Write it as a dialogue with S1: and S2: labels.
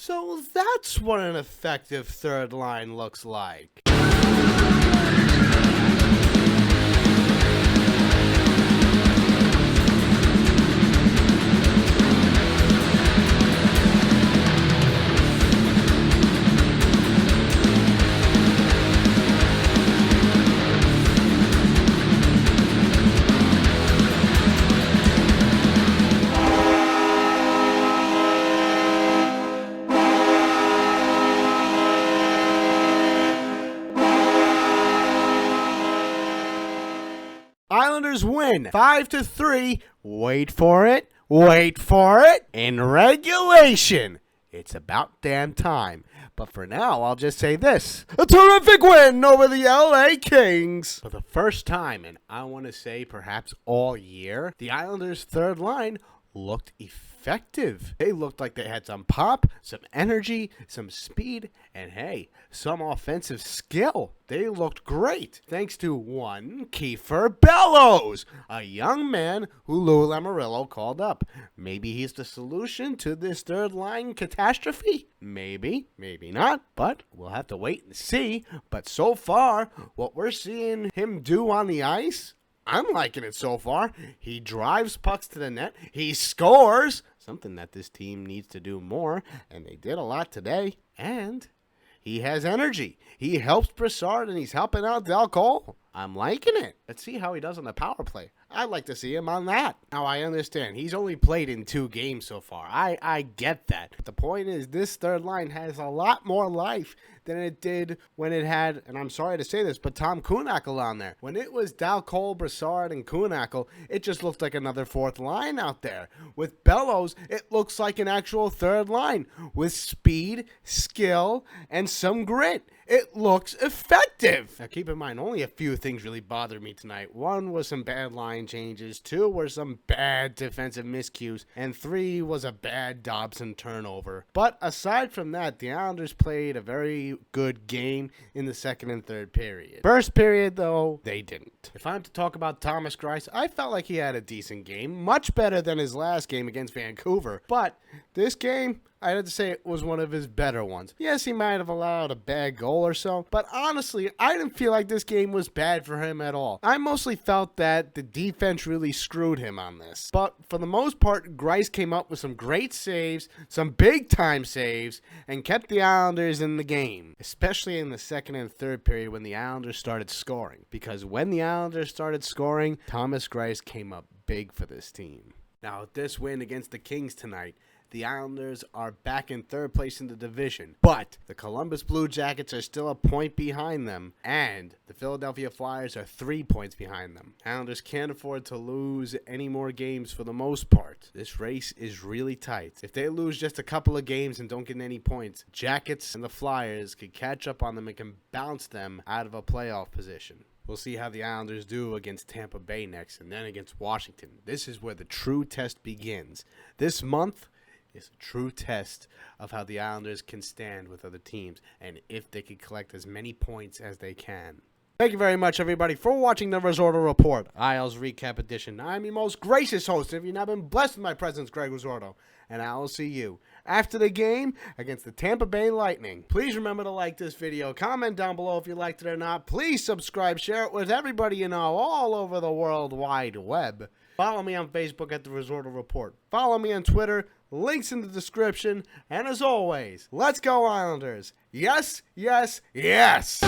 S1: So that's what an effective third line looks like. Islanders win 5-3. Wait for it. Wait for it. In regulation. It's about damn time. But for now, I'll just say this. A terrific win over the LA Kings. For the first time, and I want to say perhaps all year, the Islanders' third line looked effective. They looked like they had some pop, some energy, some speed, and hey, some offensive skill. They looked great, thanks to one Kiefer Bellows, a young man who Lou Lamoriello called up. Maybe he's the solution to this third line catastrophe. Maybe, maybe not, but we'll have to wait and see. But so far, what we're seeing him do on the ice, I'm liking it so far. He drives pucks to the net. He scores, something that this team needs to do more, and they did a lot today. And he has energy. He helps Brassard, and he's helping out Del Cole. I'm liking it. Let's see how he does on the power play. I'd like to see him on that. Now, I understand. He's only played in 2 games so far. I get that. But the point is, this third line has a lot more life than it did when it had, and I'm sorry to say this, but Tom Kuhnackel on there. When it was Dal Cole, Brassard, and Kuhnackel, it just looked like another fourth line out there. With Bellows, it looks like an actual third line with speed, skill, and some grit. It looks effective. Now, keep in mind, only a few things really bothered me tonight. 1 was some bad line changes. 2 were some bad defensive miscues. And 3 was a bad Dobson turnover. But aside from that, the Islanders played a very good game in the second and third period. First period, though, they didn't. If I'm to talk about Thomas Greiss, I felt like he had a decent game. Much better than his last game against Vancouver. But this game, I had to say it was one of his better ones. Yes, he might have allowed a bad goal or so, but honestly, I didn't feel like this game was bad for him at all. I mostly felt that the defense really screwed him on this. But for the most part, Greiss came up with some great saves, some big-time saves, and kept the Islanders in the game, especially in the second and third period when the Islanders started scoring. Because when the Islanders started scoring, Thomas Greiss came up big for this team. Now, with this win against the Kings tonight, the Islanders are back in third place in the division, but the Columbus Blue Jackets are still a point behind them, and the Philadelphia Flyers are 3 points behind them. Islanders can't afford to lose any more games for the most part. This race is really tight. If they lose just a couple of games and don't get any points, Jackets and the Flyers could catch up on them and can bounce them out of a playoff position. We'll see how the Islanders do against Tampa Bay next, and then against Washington. This is where the true test begins. This month is a true test of how the Islanders can stand with other teams and if they can collect as many points as they can. Thank you very much, everybody, for watching the Risorto Report, IL's Recap Edition. I'm your most gracious host. If you've not been blessed with my presence, Greg Risorto, and I will see you after the game against the Tampa Bay Lightning. Please remember to like this video, comment down below if you liked it or not. Please subscribe, share it with everybody you know all over the World Wide Web. Follow me on Facebook at the Risorto Report. Follow me on Twitter. Links in the description. And as always, let's go Islanders. Yes, yes, yes!